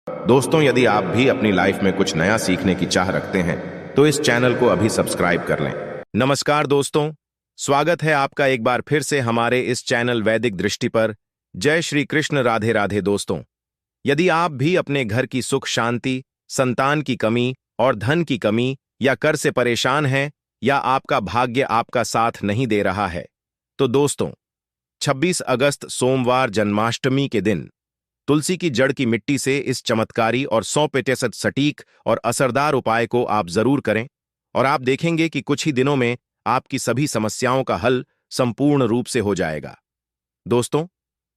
दोस्तों, यदि आप भी अपनी लाइफ में कुछ नया सीखने की चाह रखते हैं तो इस चैनल को अभी सब्सक्राइब कर लें। नमस्कार दोस्तों, स्वागत है आपका एक बार फिर से हमारे इस चैनल वैदिक दृष्टि पर। जय श्री कृष्ण, राधे राधे। दोस्तों, यदि आप भी अपने घर की सुख शांति, संतान की कमी और धन की कमी या कर से परेशान हैं, या आपका भाग्य आपका साथ नहीं दे रहा है, तो दोस्तों 26 अगस्त सोमवार जन्माष्टमी के दिन तुलसी की जड़ की मिट्टी से इस चमत्कारी और 100% सटीक और असरदार उपाय को आप जरूर करें, और आप देखेंगे कि कुछ ही दिनों में आपकी सभी समस्याओं का हल संपूर्ण रूप से हो जाएगा। दोस्तों,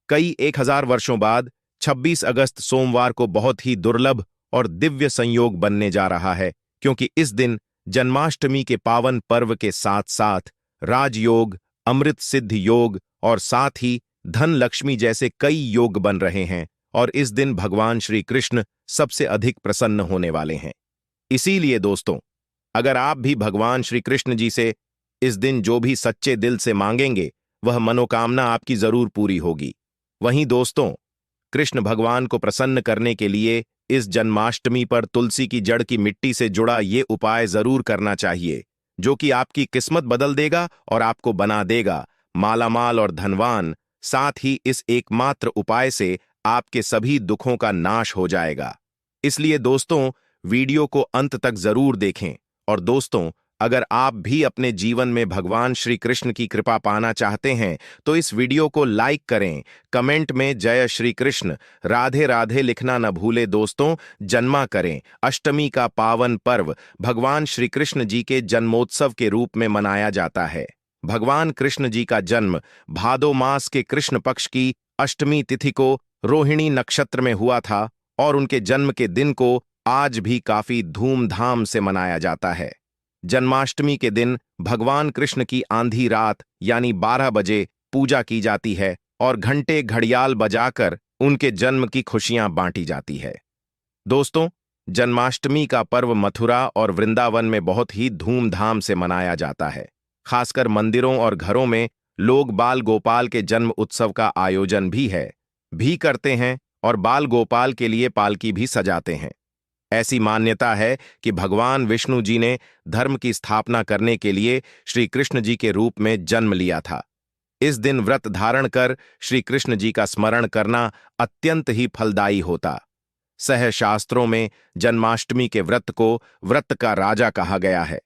कई 1000 वर्षों बाद 26 अगस्त सोमवार को बहुत ही दुर्लभ और दिव्य संयोग बनने जा रहा है, क्योंकि इस दिन जन्माष्टमी के पावन पर्व के साथ साथ राजयोग, अमृत सिद्ध योग और साथ ही धन लक्ष्मी जैसे कई योग बन रहे हैं, और इस दिन भगवान श्री कृष्ण सबसे अधिक प्रसन्न होने वाले हैं। इसीलिए दोस्तों, अगर आप भी भगवान श्री कृष्ण जी से इस दिन जो भी सच्चे दिल से मांगेंगे, वह मनोकामना आपकी जरूर पूरी होगी। वहीं दोस्तों, कृष्ण भगवान को प्रसन्न करने के लिए इस जन्माष्टमी पर तुलसी की जड़ की मिट्टी से जुड़ा ये उपाय जरूर करना चाहिए, जो कि आपकी किस्मत बदल देगा और आपको बना देगा मालामाल और धनवान। साथ ही इस एकमात्र उपाय से आपके सभी दुखों का नाश हो जाएगा। इसलिए दोस्तों, वीडियो को अंत तक जरूर देखें। और दोस्तों, अगर आप भी अपने जीवन में भगवान श्री कृष्ण की कृपा पाना चाहते हैं तो इस वीडियो को लाइक करें, कमेंट में जय श्री कृष्ण, राधे राधे लिखना न भूले। दोस्तों, जन्मा करें। अष्टमी का पावन पर्व भगवान श्री कृष्ण जी के जन्मोत्सव के रूप में मनाया जाता है। भगवान कृष्ण जी का जन्म भादो मास के कृष्ण पक्ष की अष्टमी तिथि को रोहिणी नक्षत्र में हुआ था, और उनके जन्म के दिन को आज भी काफी धूमधाम से मनाया जाता है। जन्माष्टमी के दिन भगवान कृष्ण की आंधी रात यानी 12 बजे पूजा की जाती है और घंटे घड़ियाल बजाकर उनके जन्म की खुशियां बांटी जाती है। दोस्तों, जन्माष्टमी का पर्व मथुरा और वृंदावन में बहुत ही धूमधाम से मनाया जाता है। खासकर मंदिरों और घरों में लोग बाल गोपाल के जन्म उत्सव का आयोजन भी करते हैं और बाल गोपाल के लिए पालकी भी सजाते हैं। ऐसी मान्यता है कि भगवान विष्णु जी ने धर्म की स्थापना करने के लिए श्री कृष्ण जी के रूप में जन्म लिया था। इस दिन व्रत धारण कर श्री कृष्ण जी का स्मरण करना अत्यंत ही फलदायी होता। शास्त्रों में जन्माष्टमी के व्रत को व्रत का राजा कहा गया है।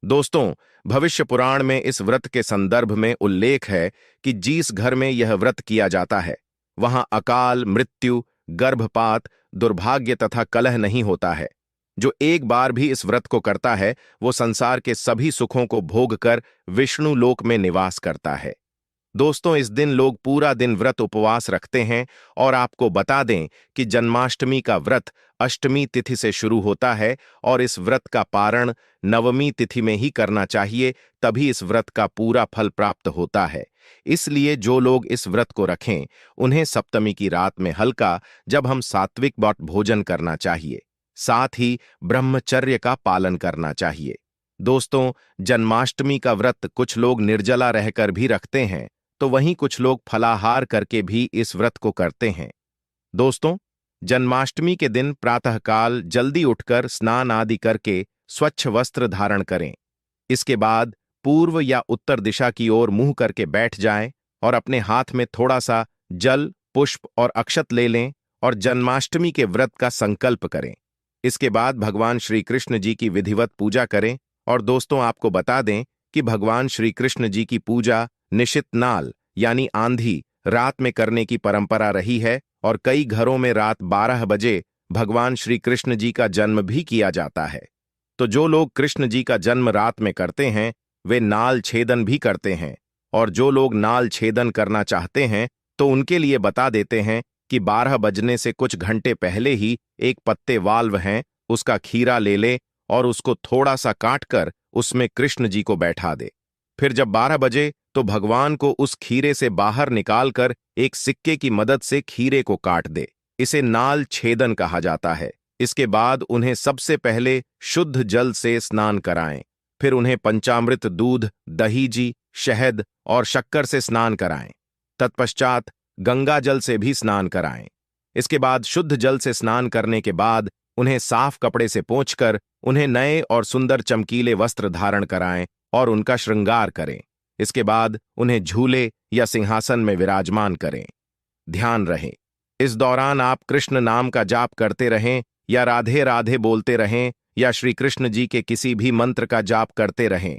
दोस्तों, भविष्य पुराण में इस व्रत के संदर्भ में उल्लेख है कि जिस घर में यह व्रत किया जाता है, वहां अकाल मृत्यु, गर्भपात, दुर्भाग्य तथा कलह नहीं होता है। जो एक बार भी इस व्रत को करता है, वो संसार के सभी सुखों को भोग कर विष्णु लोक में निवास करता है। दोस्तों, इस दिन लोग पूरा दिन व्रत उपवास रखते हैं, और आपको बता दें कि जन्माष्टमी का व्रत अष्टमी तिथि से शुरू होता है, और इस व्रत का पारण नवमी तिथि में ही करना चाहिए, तभी इस व्रत का पूरा फल प्राप्त होता है। इसलिए जो लोग इस व्रत को रखें, उन्हें सप्तमी की रात में हल्का, जब हम सात्विक भोजन करना चाहिए, साथ ही ब्रह्मचर्य का पालन करना चाहिए। दोस्तों, जन्माष्टमी का व्रत कुछ लोग निर्जला रहकर भी रखते हैं, तो वहीं कुछ लोग फलाहार करके भी इस व्रत को करते हैं। दोस्तों, जन्माष्टमी के दिन प्रातःकाल जल्दी उठकर स्नान आदि करके स्वच्छ वस्त्र धारण करें। इसके बाद पूर्व या उत्तर दिशा की ओर मुंह करके बैठ जाएं और अपने हाथ में थोड़ा सा जल, पुष्प और अक्षत ले लें और जन्माष्टमी के व्रत का संकल्प करें। इसके बाद भगवान श्री कृष्ण जी की विधिवत पूजा करें। और दोस्तों, आपको बता दें कि भगवान श्री कृष्ण जी की पूजा निशित नाल यानी आंधी रात में करने की परंपरा रही है, और कई घरों में रात 12 बजे भगवान श्री कृष्ण जी का जन्म भी किया जाता है। तो जो लोग कृष्ण जी का जन्म रात में करते हैं, वे नाल छेदन भी करते हैं, और जो लोग नाल छेदन करना चाहते हैं तो उनके लिए बता देते हैं कि 12 बजने से कुछ घंटे पहले ही एक पत्ते वाल्व हैं, उसका खीरा ले ले और उसको थोड़ा सा काट कर उसमें कृष्ण जी को बैठा दे। फिर जब 12 बजे तो भगवान को उस खीरे से बाहर निकालकर एक सिक्के की मदद से खीरे को काट दे। इसे नाल छेदन कहा जाता है। इसके बाद उन्हें सबसे पहले शुद्ध जल से स्नान कराएं, फिर उन्हें पंचामृत दूध, दही, शहद और शक्कर से स्नान कराएं। तत्पश्चात गंगा जल से भी स्नान कराएं। इसके बाद शुद्ध जल से स्नान करने के बाद उन्हें साफ कपड़े से पोंछकर उन्हें नए और सुंदर चमकीले वस्त्र धारण कराएं और उनका श्रृंगार करें। इसके बाद उन्हें झूले या सिंहासन में विराजमान करें। ध्यान रहे, इस दौरान आप कृष्ण नाम का जाप करते रहें या राधे राधे बोलते रहें या श्री कृष्ण जी के किसी भी मंत्र का जाप करते रहें।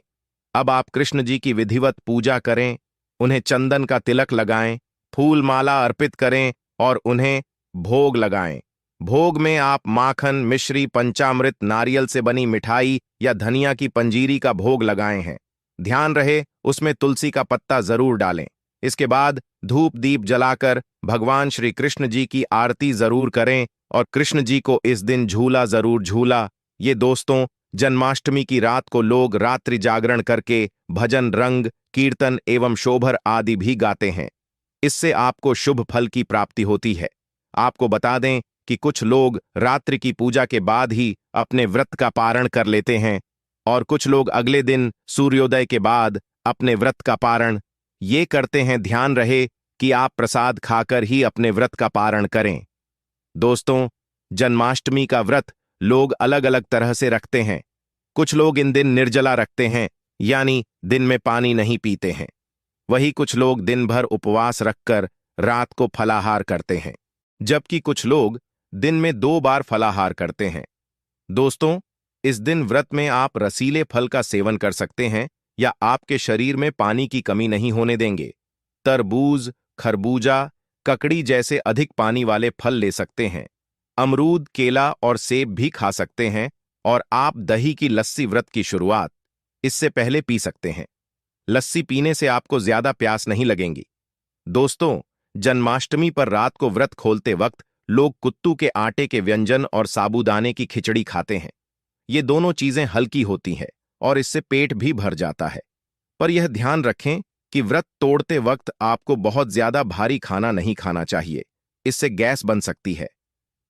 अब आप कृष्ण जी की विधिवत पूजा करें, उन्हें चंदन का तिलक लगाएं, फूल माला अर्पित करें और उन्हें भोग लगाएं। भोग में आप माखन, मिश्री, पंचामृत, नारियल से बनी मिठाई या धनिया की पंजीरी का भोग लगाए हैं। ध्यान रहे, उसमें तुलसी का पत्ता जरूर डालें। इसके बाद धूप दीप जलाकर भगवान श्री कृष्ण जी की आरती जरूर करें और कृष्ण जी को इस दिन झूला जरूर झूला। ये दोस्तों, जन्माष्टमी की रात को लोग रात्रि जागरण करके भजन, रंग, कीर्तन एवं शोभर आदि भी गाते हैं। इससे आपको शुभ फल की प्राप्ति होती है। आपको बता दें कि कुछ लोग रात्रि की पूजा के बाद ही अपने व्रत का पारण कर लेते हैं और कुछ लोग अगले दिन सूर्योदय के बाद अपने व्रत का पारण ये करते हैं। ध्यान रहे कि आप प्रसाद खाकर ही अपने व्रत का पारण करें। दोस्तों, जन्माष्टमी का व्रत लोग अलग अलग तरह से रखते हैं। कुछ लोग इन दिन निर्जला रखते हैं, यानी दिन में पानी नहीं पीते हैं। वहीं कुछ लोग दिन भर उपवास रखकर रात को फलाहार करते हैं, जबकि कुछ लोग दिन में 2 बार फलाहार करते हैं। दोस्तों, इस दिन व्रत में आप रसीले फल का सेवन कर सकते हैं या आपके शरीर में पानी की कमी नहीं होने देंगे। तरबूज, खरबूजा, ककड़ी जैसे अधिक पानी वाले फल ले सकते हैं। अमरूद, केला और सेब भी खा सकते हैं और आप दही की लस्सी व्रत की शुरुआत इससे पहले पी सकते हैं। लस्सी पीने से आपको ज्यादा प्यास नहीं लगेंगी। दोस्तों, जन्माष्टमी पर रात को व्रत खोलते वक्त लोग कुत्तू के आटे के व्यंजन और साबूदाने की खिचड़ी खाते हैं। ये दोनों चीजें हल्की होती हैं और इससे पेट भी भर जाता है। पर यह ध्यान रखें कि व्रत तोड़ते वक्त आपको बहुत ज्यादा भारी खाना नहीं खाना चाहिए, इससे गैस बन सकती है।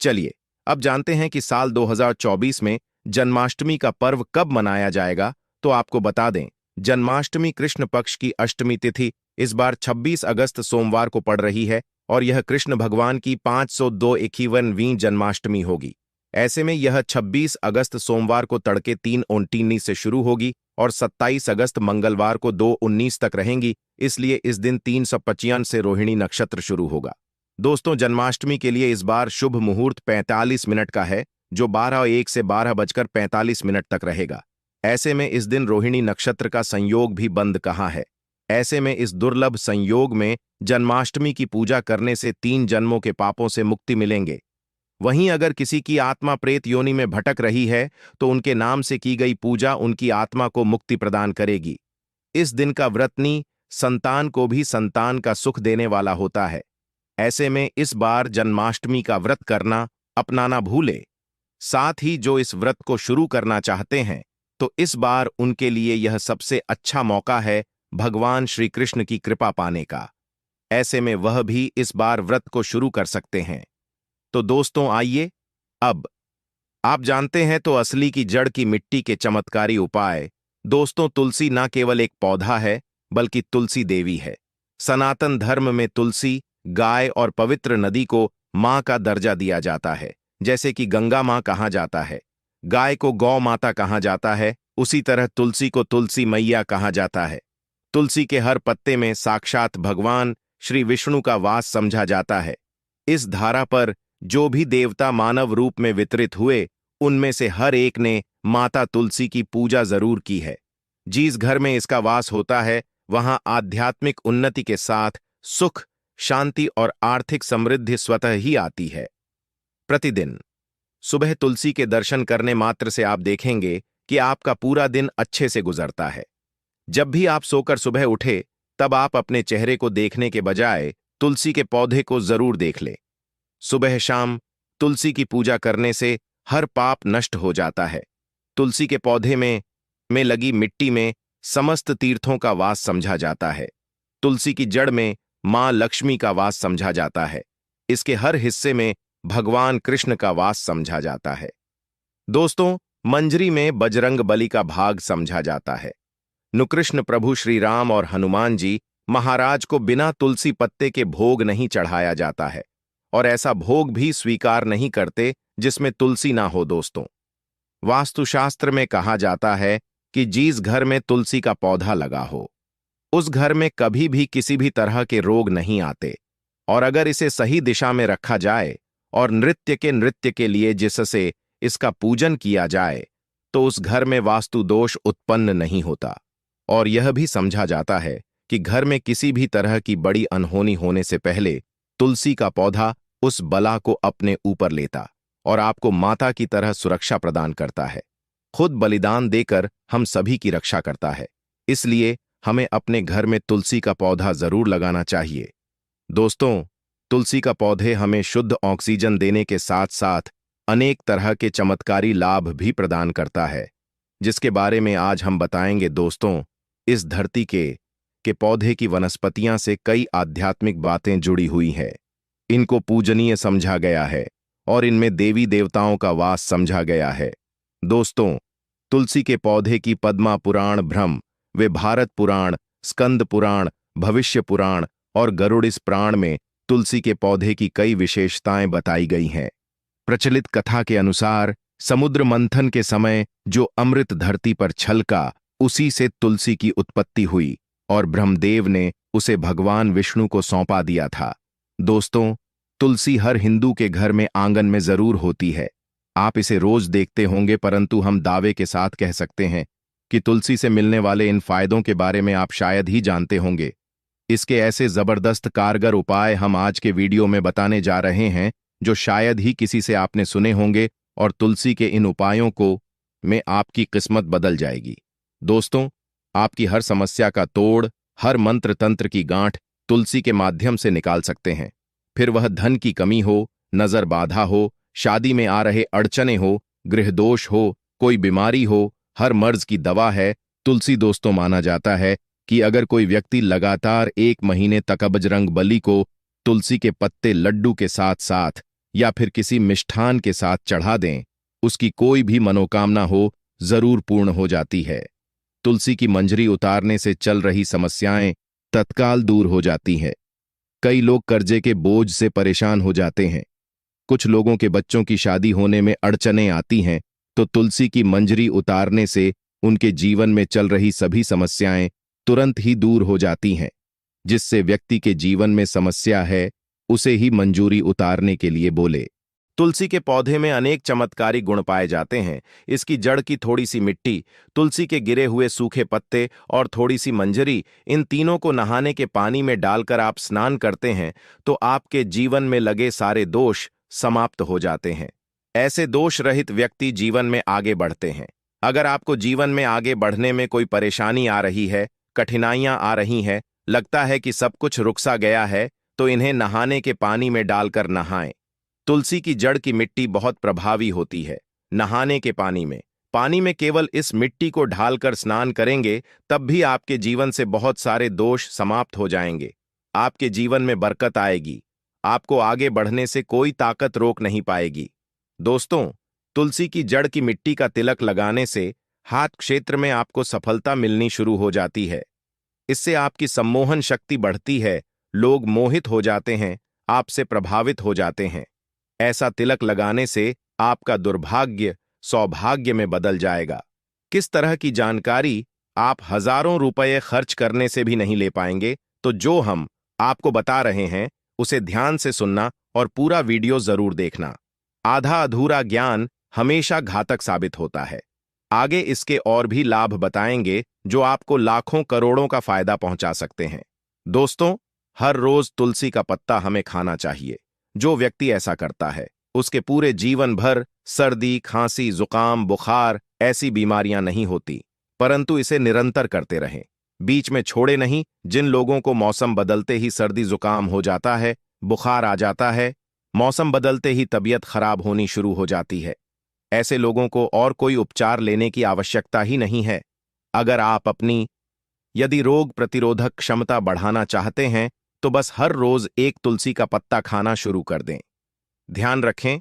चलिए, अब जानते हैं कि साल 2024 में जन्माष्टमी का पर्व कब मनाया जाएगा। तो आपको बता दें, जन्माष्टमी कृष्ण पक्ष की अष्टमी तिथि इस बार 26 अगस्त सोमवार को पड़ रही है और यह कृष्ण भगवान की 502वीं जन्माष्टमी होगी। ऐसे में यह 26 अगस्त सोमवार को तड़के 3:19 से शुरू होगी और 27 अगस्त मंगलवार को 2:19 तक रहेंगी। इसलिए इस दिन 325 से रोहिणी नक्षत्र शुरू होगा। दोस्तों, जन्माष्टमी के लिए इस बार शुभ मुहूर्त 45 मिनट का है, जो 12:01 से 12:45 तक रहेगा। ऐसे में इस दिन रोहिणी नक्षत्र का संयोग भी बंद कहाँ है। ऐसे में इस दुर्लभ संयोग में जन्माष्टमी की पूजा करने से 3 जन्मों के पापों से मुक्ति मिलेंगे। वहीं अगर किसी की आत्मा प्रेत योनि में भटक रही है तो उनके नाम से की गई पूजा उनकी आत्मा को मुक्ति प्रदान करेगी। इस दिन का व्रतनी संतान को भी संतान का सुख देने वाला होता है। ऐसे में इस बार जन्माष्टमी का व्रत करना अपनाना भूले। साथ ही जो इस व्रत को शुरू करना चाहते हैं तो इस बार उनके लिए यह सबसे अच्छा मौका है भगवान श्री कृष्ण की कृपा पाने का। ऐसे में वह भी इस बार व्रत को शुरू कर सकते हैं। तो दोस्तों, आइए, अब आप जानते हैं तो असली की जड़ की मिट्टी के चमत्कारी उपाय। दोस्तों, तुलसी न केवल एक पौधा है बल्कि तुलसी देवी है। सनातन धर्म में तुलसी, गाय और पवित्र नदी को मां का दर्जा दिया जाता है। जैसे कि गंगा मां कहा जाता है, गाय को गौ माता कहा जाता है, उसी तरह तुलसी को तुलसी मैया कहा जाता है। तुलसी के हर पत्ते में साक्षात भगवान श्री विष्णु का वास समझा जाता है। इस धारा पर जो भी देवता मानव रूप में वितरित हुए, उनमें से हर एक ने माता तुलसी की पूजा जरूर की है। जिस घर में इसका वास होता है वहां आध्यात्मिक उन्नति के साथ सुख, शांति और आर्थिक समृद्धि स्वतः ही आती है। प्रतिदिन सुबह तुलसी के दर्शन करने मात्र से आप देखेंगे कि आपका पूरा दिन अच्छे से गुजरता है। जब भी आप सोकर सुबह उठे तब आप अपने चेहरे को देखने के बजाय तुलसी के पौधे को जरूर देख ले। सुबह शाम तुलसी की पूजा करने से हर पाप नष्ट हो जाता है। तुलसी के पौधे में लगी मिट्टी में समस्त तीर्थों का वास समझा जाता है। तुलसी की जड़ में मां लक्ष्मी का वास समझा जाता है। इसके हर हिस्से में भगवान कृष्ण का वास समझा जाता है। दोस्तों, मंजरी में बजरंग बली का भाग समझा जाता है। नुकृष्ण प्रभु श्री राम और हनुमान जी महाराज को बिना तुलसी पत्ते के भोग नहीं चढ़ाया जाता है और ऐसा भोग भी स्वीकार नहीं करते जिसमें तुलसी ना हो। दोस्तों, वास्तुशास्त्र में कहा जाता है कि जिस घर में तुलसी का पौधा लगा हो उस घर में कभी भी किसी भी तरह के रोग नहीं आते, और अगर इसे सही दिशा में रखा जाए और नृत्य के लिए जिससे इसका पूजन किया जाए तो उस घर में वास्तु दोष उत्पन्न नहीं होता। और यह भी समझा जाता है कि घर में किसी भी तरह की बड़ी अनहोनी होने से पहले तुलसी का पौधा उस बला को अपने ऊपर लेता और आपको माता की तरह सुरक्षा प्रदान करता है। खुद बलिदान देकर हम सभी की रक्षा करता है। इसलिए हमें अपने घर में तुलसी का पौधा जरूर लगाना चाहिए। दोस्तों, तुलसी का पौधे हमें शुद्ध ऑक्सीजन देने के साथ साथ अनेक तरह के चमत्कारी लाभ भी प्रदान करता है, जिसके बारे में आज हम बताएंगे। दोस्तों, इस धरती के पौधे की वनस्पतियां से कई आध्यात्मिक बातें जुड़ी हुई हैं। इनको पूजनीय समझा गया है और इनमें देवी देवताओं का वास समझा गया है। दोस्तों, तुलसी के पौधे की पद्मा पुराण, ब्रह्म वे भारत पुराण, स्कंद पुराण, भविष्य पुराण और गरुड़िस पुराण में तुलसी के पौधे की कई विशेषताएं बताई गई हैं। प्रचलित कथा के अनुसार समुद्र मंथन के समय जो अमृत धरती पर छलका, उसी से तुलसी की उत्पत्ति हुई और ब्रह्मदेव ने उसे भगवान विष्णु को सौंपा दिया था। दोस्तों, तुलसी हर हिंदू के घर में आंगन में जरूर होती है। आप इसे रोज देखते होंगे, परंतु हम दावे के साथ कह सकते हैं कि तुलसी से मिलने वाले इन फायदों के बारे में आप शायद ही जानते होंगे। इसके ऐसे जबरदस्त कारगर उपाय हम आज के वीडियो में बताने जा रहे हैं जो शायद ही किसी से आपने सुने होंगे, और तुलसी के इन उपायों को में आपकी किस्मत बदल जाएगी। दोस्तों, आपकी हर समस्या का तोड़, हर मंत्र तंत्र की गांठ तुलसी के माध्यम से निकाल सकते हैं। फिर वह धन की कमी हो, नजर बाधा हो, शादी में आ रहे अड़चने हो, गृह दोष हो, कोई बीमारी हो, हर मर्ज की दवा है तुलसी। दोस्तों, माना जाता है कि अगर कोई व्यक्ति लगातार 1 महीने तक बजरंग बली को तुलसी के पत्ते लड्डू के साथ साथ या फिर किसी मिष्ठान के साथ चढ़ा दें, उसकी कोई भी मनोकामना हो जरूर पूर्ण हो जाती है। तुलसी की मंजरी उतारने से चल रही समस्याएं तत्काल दूर हो जाती हैं। कई लोग कर्जे के बोझ से परेशान हो जाते हैं। कुछ लोगों के बच्चों की शादी होने में अड़चनें आती हैं, तो तुलसी की मंजरी उतारने से उनके जीवन में चल रही सभी समस्याएं तुरंत ही दूर हो जाती हैं। जिससे व्यक्ति के जीवन में समस्या है उसे ही मंजूरी उतारने के लिए बोले। तुलसी के पौधे में अनेक चमत्कारी गुण पाए जाते हैं। इसकी जड़ की थोड़ी सी मिट्टी, तुलसी के गिरे हुए सूखे पत्ते और थोड़ी सी मंजरी, इन तीनों को नहाने के पानी में डालकर आप स्नान करते हैं तो आपके जीवन में लगे सारे दोष समाप्त हो जाते हैं। ऐसे दोष रहित व्यक्ति जीवन में आगे बढ़ते हैं। अगर आपको जीवन में आगे बढ़ने में कोई परेशानी आ रही है, कठिनाइयां आ रही हैं, लगता है कि सब कुछ रुक सा गया है, तो इन्हें नहाने के पानी में डालकर नहाएं। तुलसी की जड़ की मिट्टी बहुत प्रभावी होती है। नहाने के पानी में केवल इस मिट्टी को ढालकर स्नान करेंगे तब भी आपके जीवन से बहुत सारे दोष समाप्त हो जाएंगे। आपके जीवन में बरकत आएगी। आपको आगे बढ़ने से कोई ताकत रोक नहीं पाएगी। दोस्तों, तुलसी की जड़ की मिट्टी का तिलक लगाने से हाथ क्षेत्र में आपको सफलता मिलनी शुरू हो जाती है। इससे आपकी सम्मोहन शक्ति बढ़ती है, लोग मोहित हो जाते हैं, आपसे प्रभावित हो जाते हैं। ऐसा तिलक लगाने से आपका दुर्भाग्य सौभाग्य में बदल जाएगा। किस तरह की जानकारी आप हजारों रुपए खर्च करने से भी नहीं ले पाएंगे, तो जो हम आपको बता रहे हैं उसे ध्यान से सुनना और पूरा वीडियो जरूर देखना। आधा अधूरा ज्ञान हमेशा घातक साबित होता है। आगे इसके और भी लाभ बताएंगे जो आपको लाखों करोड़ों का फायदा पहुंचा सकते हैं। दोस्तों, हर रोज तुलसी का पत्ता हमें खाना चाहिए। जो व्यक्ति ऐसा करता है उसके पूरे जीवन भर सर्दी, खांसी, जुकाम, बुखार ऐसी बीमारियां नहीं होती, परंतु इसे निरंतर करते रहें, बीच में छोड़े नहीं। जिन लोगों को मौसम बदलते ही सर्दी जुकाम हो जाता है, बुखार आ जाता है, मौसम बदलते ही तबीयत खराब होनी शुरू हो जाती है, ऐसे लोगों को और कोई उपचार लेने की आवश्यकता ही नहीं है। अगर आप अपनी यदि रोग प्रतिरोधक क्षमता बढ़ाना चाहते हैं तो बस हर रोज एक तुलसी का पत्ता खाना शुरू कर दें। ध्यान रखें,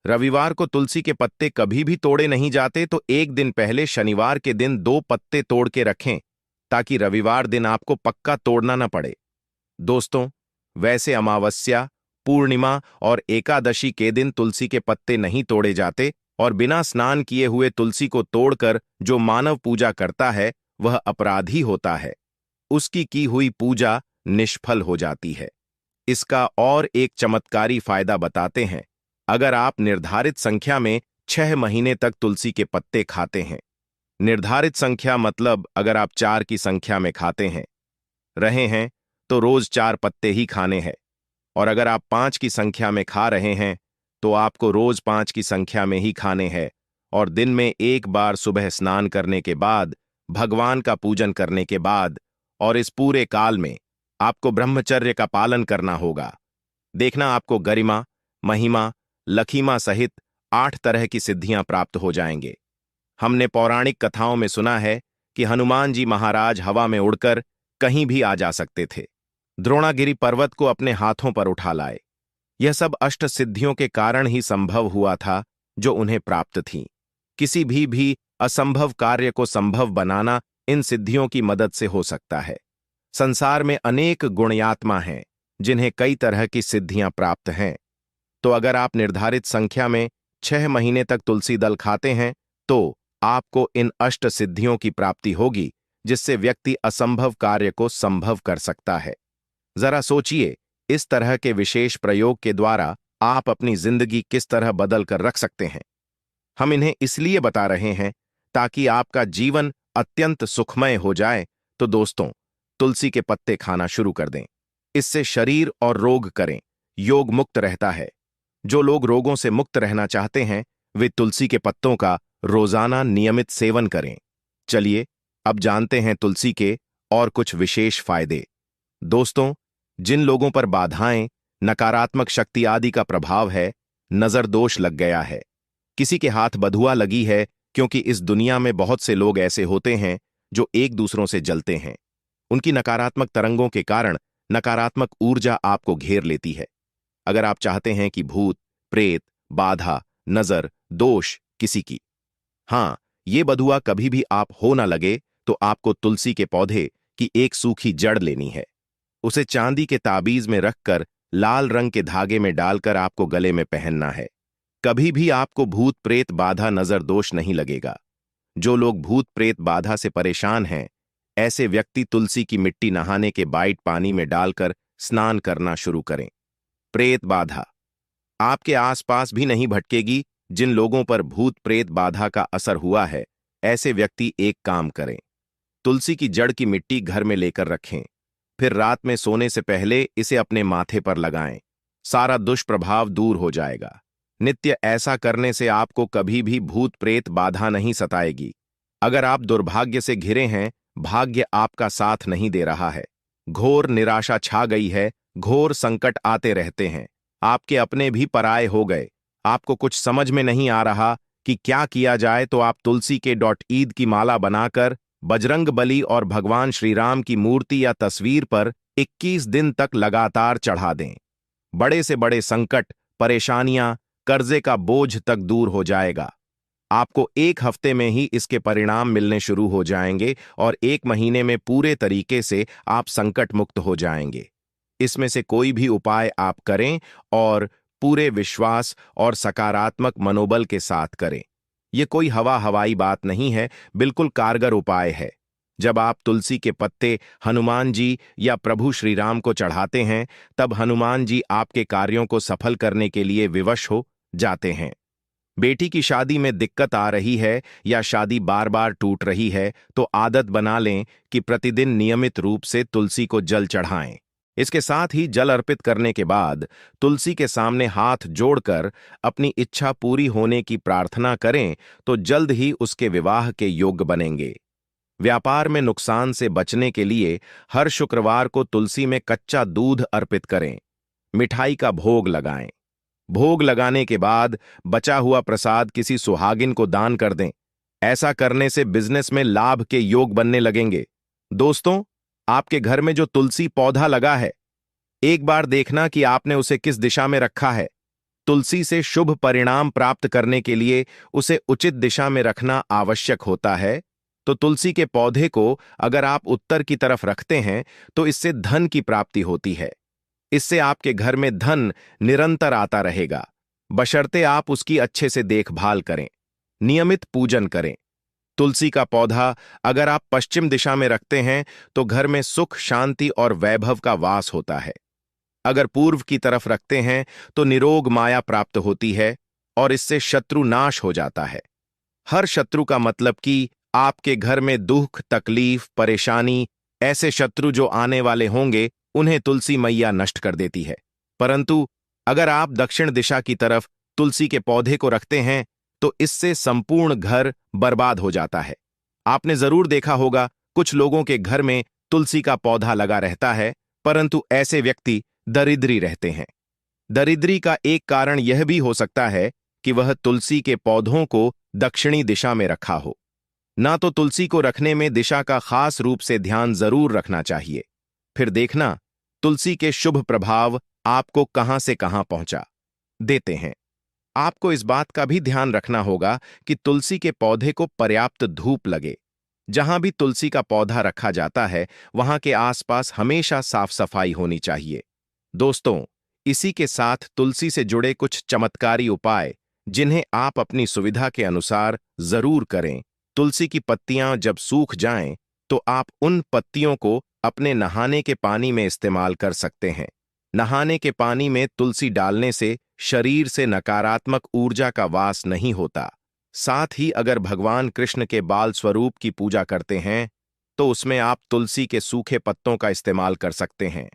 रविवार को तुलसी के पत्ते कभी भी तोड़े नहीं जाते, तो एक दिन पहले शनिवार के दिन 2 पत्ते तोड़ के रखें ताकि रविवार दिन आपको पक्का तोड़ना न पड़े। दोस्तों, वैसे अमावस्या, पूर्णिमा और एकादशी के दिन तुलसी के पत्ते नहीं तोड़े जाते और बिना स्नान किए हुए तुलसी को तोड़कर जो मानव पूजा करता है वह अपराधी होता है। उसकी की हुई पूजा निष्फल हो जाती है। इसका और एक चमत्कारी फायदा बताते हैं। अगर आप निर्धारित संख्या में 6 महीने तक तुलसी के पत्ते खाते हैं, निर्धारित संख्या मतलब अगर आप 4 की संख्या में खाते हैं रहे हैं तो रोज 4 पत्ते ही खाने हैं, और अगर आप 5 की संख्या में खा रहे हैं तो आपको रोज 5 की संख्या में ही खाने हैं, और दिन में एक बार सुबह स्नान करने के बाद, भगवान का पूजन करने के बाद, और इस पूरे काल में आपको ब्रह्मचर्य का पालन करना होगा। देखना आपको गरिमा, महिमा, लखीमा सहित 8 तरह की सिद्धियां प्राप्त हो जाएंगे। हमने पौराणिक कथाओं में सुना है कि हनुमान जी महाराज हवा में उड़कर कहीं भी आ जा सकते थे, द्रोणागिरी पर्वत को अपने हाथों पर उठा लाए। यह सब अष्ट सिद्धियों के कारण ही संभव हुआ था जो उन्हें प्राप्त थीं। किसी भी असंभव कार्य को संभव बनाना इन सिद्धियों की मदद से हो सकता है। संसार में अनेक गुणयात्मा हैं जिन्हें कई तरह की सिद्धियां प्राप्त हैं। तो अगर आप निर्धारित संख्या में 6 महीने तक तुलसी दल खाते हैं तो आपको इन अष्ट सिद्धियों की प्राप्ति होगी, जिससे व्यक्ति असंभव कार्य को संभव कर सकता है। जरा सोचिए, इस तरह के विशेष प्रयोग के द्वारा आप अपनी जिंदगी किस तरह बदल कर रख सकते हैं। हम इन्हें इसलिए बता रहे हैं ताकि आपका जीवन अत्यंत सुखमय हो जाए। तो दोस्तों, तुलसी के पत्ते खाना शुरू कर दें। इससे शरीर और रोग करें योग मुक्त रहता है। जो लोग रोगों से मुक्त रहना चाहते हैं वे तुलसी के पत्तों का रोजाना नियमित सेवन करें। चलिए अब जानते हैं तुलसी के और कुछ विशेष फायदे। दोस्तों, जिन लोगों पर बाधाएं, नकारात्मक शक्ति आदि का प्रभाव है, नजर दोष लग गया है, किसी के हाथ बधुआ लगी है, क्योंकि इस दुनिया में बहुत से लोग ऐसे होते हैं जो एक दूसरों से जलते हैं। उनकी नकारात्मक तरंगों के कारण नकारात्मक ऊर्जा आपको घेर लेती है। अगर आप चाहते हैं कि भूत, प्रेत, बाधा, नजर, दोष किसी की, हाँ, ये बधुआ कभी भी आप हो ना लगे, तो आपको तुलसी के पौधे की एक सूखी जड़ लेनी है। उसे चांदी के ताबीज में रखकर लाल रंग के धागे में डालकर आपको गले में पहनना है। कभी भी आपको भूत, प्रेत, बाधा, नजर, दोष नहीं लगेगा। जो लोग भूत, प्रेत, बाधा से परेशान हैं, ऐसे व्यक्ति तुलसी की मिट्टी नहाने के बाइट पानी में डालकर स्नान करना शुरू करें। प्रेत बाधा आपके आसपास भी नहीं भटकेगी। जिन लोगों पर भूत, प्रेत, बाधा का असर हुआ है, ऐसे व्यक्ति एक काम करें, तुलसी की जड़ की मिट्टी घर में लेकर रखें, फिर रात में सोने से पहले इसे अपने माथे पर लगाएं। सारा दुष्प्रभाव दूर हो जाएगा। नित्य ऐसा करने से आपको कभी भी भूत, प्रेत, बाधा नहीं सताएगी। अगर आप दुर्भाग्य से घिरे हैं, भाग्य आपका साथ नहीं दे रहा है, घोर निराशा छा गई है, घोर संकट आते रहते हैं, आपके अपने भी पराये हो गए, आपको कुछ समझ में नहीं आ रहा कि क्या किया जाए, तो आप तुलसी के .ईद की माला बनाकर बजरंग बली और भगवान श्री राम की मूर्ति या तस्वीर पर 21 दिन तक लगातार चढ़ा दें। बड़े से बड़े संकट, परेशानियां, कर्जे का बोझ तक दूर हो जाएगा। आपको 1 हफ्ते में ही इसके परिणाम मिलने शुरू हो जाएंगे और 1 महीने में पूरे तरीके से आप संकट मुक्त हो जाएंगे। इसमें से कोई भी उपाय आप करें और पूरे विश्वास और सकारात्मक मनोबल के साथ करें। यह कोई हवाई बात नहीं है, बिल्कुल कारगर उपाय है। जब आप तुलसी के पत्ते हनुमान जी या प्रभु श्री राम को चढ़ाते हैं, तब हनुमान जी आपके कार्यों को सफल करने के लिए विवश हो जाते हैं। बेटी की शादी में दिक्कत आ रही है या शादी बार बार टूट रही है, तो आदत बना लें कि प्रतिदिन नियमित रूप से तुलसी को जल चढ़ाएं। इसके साथ ही जल अर्पित करने के बाद तुलसी के सामने हाथ जोड़कर अपनी इच्छा पूरी होने की प्रार्थना करें, तो जल्द ही उसके विवाह के योग्य बनेंगे। व्यापार में नुकसान से बचने के लिए हर शुक्रवार को तुलसी में कच्चा दूध अर्पित करें। मिठाई का भोग लगाएं। भोग लगाने के बाद बचा हुआ प्रसाद किसी सुहागिन को दान कर दें। ऐसा करने से बिजनेस में लाभ के योग बनने लगेंगे। दोस्तों, आपके घर में जो तुलसी पौधा लगा है, एक बार देखना कि आपने उसे किस दिशा में रखा है। तुलसी से शुभ परिणाम प्राप्त करने के लिए उसे उचित दिशा में रखना आवश्यक होता है। तो तुलसी के पौधे को अगर आप उत्तर की तरफ रखते हैं तो इससे धन की प्राप्ति होती है। इससे आपके घर में धन निरंतर आता रहेगा, बशर्ते आप उसकी अच्छे से देखभाल करें, नियमित पूजन करें। तुलसी का पौधा अगर आप पश्चिम दिशा में रखते हैं तो घर में सुख, शांति और वैभव का वास होता है। अगर पूर्व की तरफ रखते हैं तो निरोग माया प्राप्त होती है और इससे शत्रु नाश हो जाता है। हर शत्रु का मतलब कि आपके घर में दुख, तकलीफ, परेशानी, ऐसे शत्रु जो आने वाले होंगे उन्हें तुलसी मैया नष्ट कर देती है। परंतु अगर आप दक्षिण दिशा की तरफ तुलसी के पौधे को रखते हैं तो इससे संपूर्ण घर बर्बाद हो जाता है। आपने जरूर देखा होगा कुछ लोगों के घर में तुलसी का पौधा लगा रहता है, परंतु ऐसे व्यक्ति दरिद्री रहते हैं। दरिद्री का एक कारण यह भी हो सकता है कि वह तुलसी के पौधों को दक्षिणी दिशा में रखा हो। ना तो तुलसी को रखने में दिशा का खास रूप से ध्यान जरूर रखना चाहिए। फिर देखना तुलसी के शुभ प्रभाव आपको कहां से कहां पहुंचा देते हैं। आपको इस बात का भी ध्यान रखना होगा कि तुलसी के पौधे को पर्याप्त धूप लगे। जहां भी तुलसी का पौधा रखा जाता है वहां के आसपास हमेशा साफ सफाई होनी चाहिए। दोस्तों, इसी के साथ तुलसी से जुड़े कुछ चमत्कारी उपाय जिन्हें आप अपनी सुविधा के अनुसार जरूर करें। तुलसी की पत्तियां जब सूख जाएं तो आप उन पत्तियों को अपने नहाने के पानी में इस्तेमाल कर सकते हैं। नहाने के पानी में तुलसी डालने से शरीर से नकारात्मक ऊर्जा का वास नहीं होता। साथ ही अगर भगवान कृष्ण के बाल स्वरूप की पूजा करते हैं तो उसमें आप तुलसी के सूखे पत्तों का इस्तेमाल कर सकते हैं।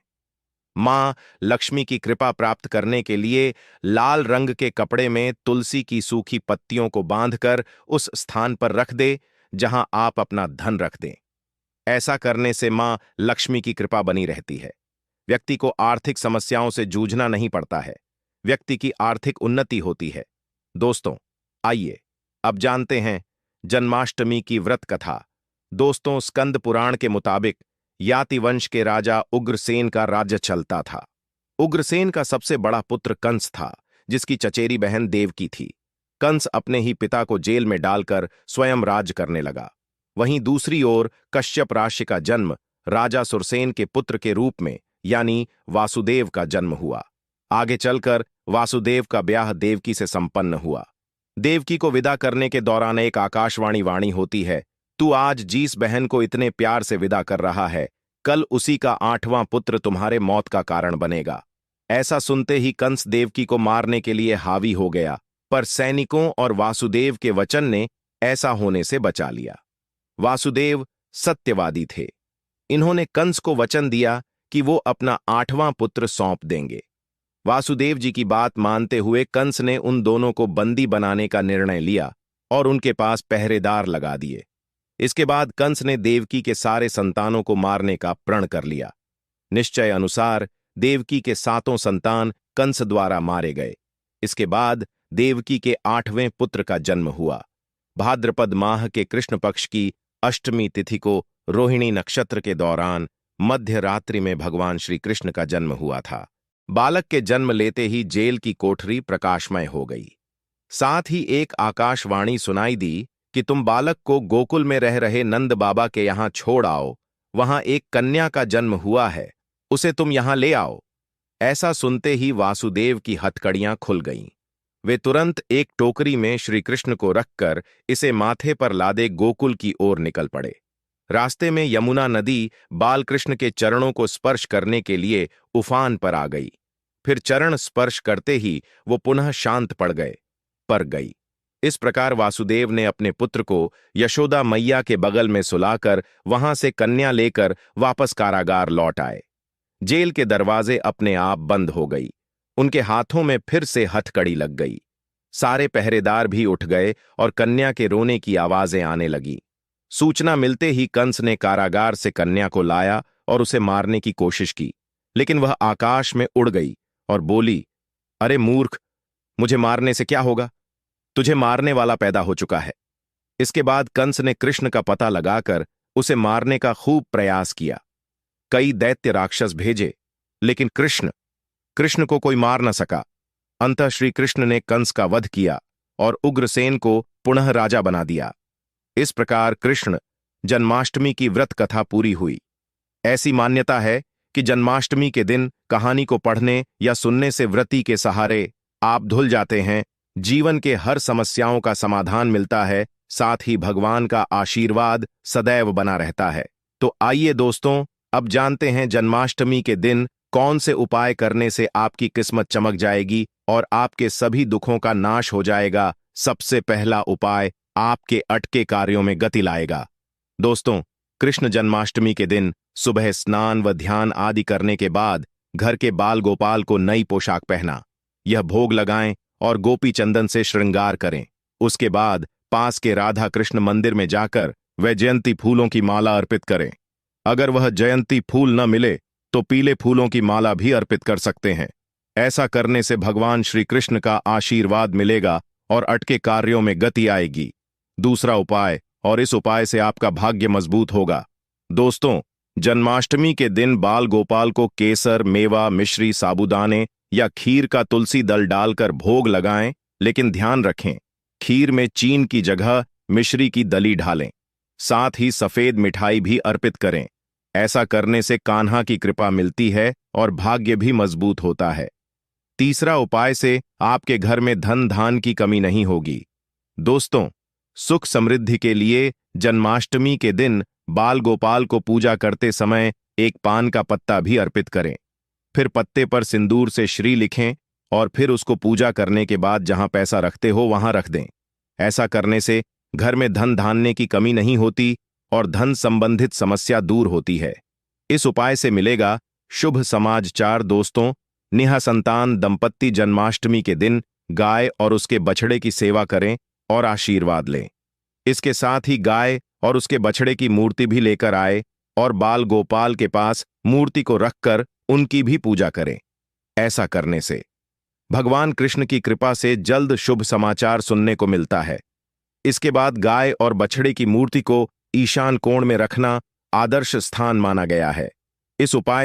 मां लक्ष्मी की कृपा प्राप्त करने के लिए लाल रंग के कपड़े में तुलसी की सूखी पत्तियों को बांधकर उस स्थान पर रख दे जहां आप अपना धन रख दें। ऐसा करने से मां लक्ष्मी की कृपा बनी रहती है। व्यक्ति को आर्थिक समस्याओं से जूझना नहीं पड़ता है। व्यक्ति की आर्थिक उन्नति होती है। दोस्तों, आइए अब जानते हैं जन्माष्टमी की व्रत कथा। दोस्तों, स्कंद पुराण के मुताबिक याति वंश के राजा उग्रसेन का राज्य चलता था। उग्रसेन का सबसे बड़ा पुत्र कंस था, जिसकी चचेरी बहन देवकी थी। कंस अपने ही पिता को जेल में डालकर स्वयं राज करने लगा। वहीं दूसरी ओर कश्यप राशि का जन्म राजा सुरसेन के पुत्र के रूप में यानी वासुदेव का जन्म हुआ। आगे चलकर वासुदेव का ब्याह देवकी से संपन्न हुआ। देवकी को विदा करने के दौरान एक आकाशवाणी वाणी होती है, तू आज जिस बहन को इतने प्यार से विदा कर रहा है, कल उसी का 8वां पुत्र तुम्हारे मौत का कारण बनेगा। ऐसा सुनते ही कंस देवकी को मारने के लिए हावी हो गया, पर सैनिकों और वासुदेव के वचन ने ऐसा होने से बचा लिया। वासुदेव सत्यवादी थे। इन्होंने कंस को वचन दिया कि वो अपना 8वां पुत्र सौंप देंगे। वासुदेव जी की बात मानते हुए कंस ने उन दोनों को बंदी बनाने का निर्णय लिया और उनके पास पहरेदार लगा दिए। इसके बाद कंस ने देवकी के सारे संतानों को मारने का प्रण कर लिया। निश्चय अनुसार देवकी के 7 संतान कंस द्वारा मारे गए। इसके बाद देवकी के 8वें पुत्र का जन्म हुआ। भाद्रपद माह के कृष्ण पक्ष की अष्टमी तिथि को रोहिणी नक्षत्र के दौरान मध्य रात्रि में भगवान श्री कृष्ण का जन्म हुआ था। बालक के जन्म लेते ही जेल की कोठरी प्रकाशमय हो गई। साथ ही एक आकाशवाणी सुनाई दी कि तुम बालक को गोकुल में रह रहे नंद बाबा के यहां छोड़ आओ, वहां एक कन्या का जन्म हुआ है, उसे तुम यहां ले आओ। ऐसा सुनते ही वासुदेव की हथकड़ियां खुल गईं। वे तुरंत एक टोकरी में श्री कृष्ण को रखकर इसे माथे पर लादे गोकुल की ओर निकल पड़े। रास्ते में यमुना नदी बालकृष्ण के चरणों को स्पर्श करने के लिए उफान पर आ गई। फिर चरण स्पर्श करते ही वो पुनः शांत पड़ गए, पर गई। इस प्रकार वासुदेव ने अपने पुत्र को यशोदा मैया के बगल में सुलाकर वहां से कन्या लेकर वापस कारागार लौट आए। जेल के दरवाजे अपने आप बंद हो गई। उनके हाथों में फिर से हथकड़ी लग गई। सारे पहरेदार भी उठ गए और कन्या के रोने की आवाजें आने लगी। सूचना मिलते ही कंस ने कारागार से कन्या को लाया और उसे मारने की कोशिश की, लेकिन वह आकाश में उड़ गई और बोली, अरे मूर्ख, मुझे मारने से क्या होगा? तुझे मारने वाला पैदा हो चुका है। इसके बाद कंस ने कृष्ण का पता लगाकर उसे मारने का खूब प्रयास किया। कई दैत्य राक्षस भेजे, लेकिन कृष्ण को कोई मार न सका। अंततः श्री कृष्ण ने कंस का वध किया और उग्रसेन को पुनः राजा बना दिया। इस प्रकार कृष्ण जन्माष्टमी की व्रत कथा पूरी हुई। ऐसी मान्यता है कि जन्माष्टमी के दिन कहानी को पढ़ने या सुनने से व्रती के सहारे आप धुल जाते हैं, जीवन के हर समस्याओं का समाधान मिलता है, साथ ही भगवान का आशीर्वाद सदैव बना रहता है। तो आइए दोस्तों, अब जानते हैं जन्माष्टमी के दिन कौन से उपाय करने से आपकी किस्मत चमक जाएगी और आपके सभी दुखों का नाश हो जाएगा। सबसे पहला उपाय आपके अटके कार्यों में गति लाएगा। दोस्तों, कृष्ण जन्माष्टमी के दिन सुबह स्नान व ध्यान आदि करने के बाद घर के बाल गोपाल को नई पोशाक पहना, यह भोग लगाएं और गोपी चंदन से श्रृंगार करें। उसके बाद पास के राधा कृष्ण मंदिर में जाकर वह जयंती फूलों की माला अर्पित करें। अगर वह जयंती फूल न मिले तो पीले फूलों की माला भी अर्पित कर सकते हैं। ऐसा करने से भगवान श्री कृष्ण का आशीर्वाद मिलेगा और अटके कार्यों में गति आएगी। दूसरा उपाय, और इस उपाय से आपका भाग्य मजबूत होगा। दोस्तों, जन्माष्टमी के दिन बाल गोपाल को केसर, मेवा, मिश्री, साबूदाने या खीर का तुलसी दल डालकर भोग लगाएं, लेकिन ध्यान रखें, खीर में चीन की जगह मिश्री की दली ढालें। साथ ही सफेद मिठाई भी अर्पित करें। ऐसा करने से कान्हा की कृपा मिलती है और भाग्य भी मजबूत होता है। तीसरा उपाय से आपके घर में धन धान की कमी नहीं होगी। दोस्तों, सुख समृद्धि के लिए जन्माष्टमी के दिन बाल गोपाल को पूजा करते समय एक पान का पत्ता भी अर्पित करें। फिर पत्ते पर सिंदूर से श्री लिखें और फिर उसको पूजा करने के बाद जहां पैसा रखते हो वहां रख दें। ऐसा करने से घर में धन धान्य की कमी नहीं होती और धन संबंधित समस्या दूर होती है। इस उपाय से मिलेगा शुभ समाचार। दोस्तों, नेहा संतान दंपत्ति जन्माष्टमी के दिन गाय और उसके बछड़े की सेवा करें और आशीर्वाद लें। इसके साथ ही गाय और उसके बछड़े की मूर्ति भी लेकर आए और बाल गोपाल के पास मूर्ति को रखकर उनकी भी पूजा करें। ऐसा करने से भगवान कृष्ण की कृपा से जल्द शुभ समाचार सुनने को मिलता है। इसके बाद गाय और बछड़े की मूर्ति को ईशान कोण में रखना आदर्श स्थान माना गया है। इस उपाय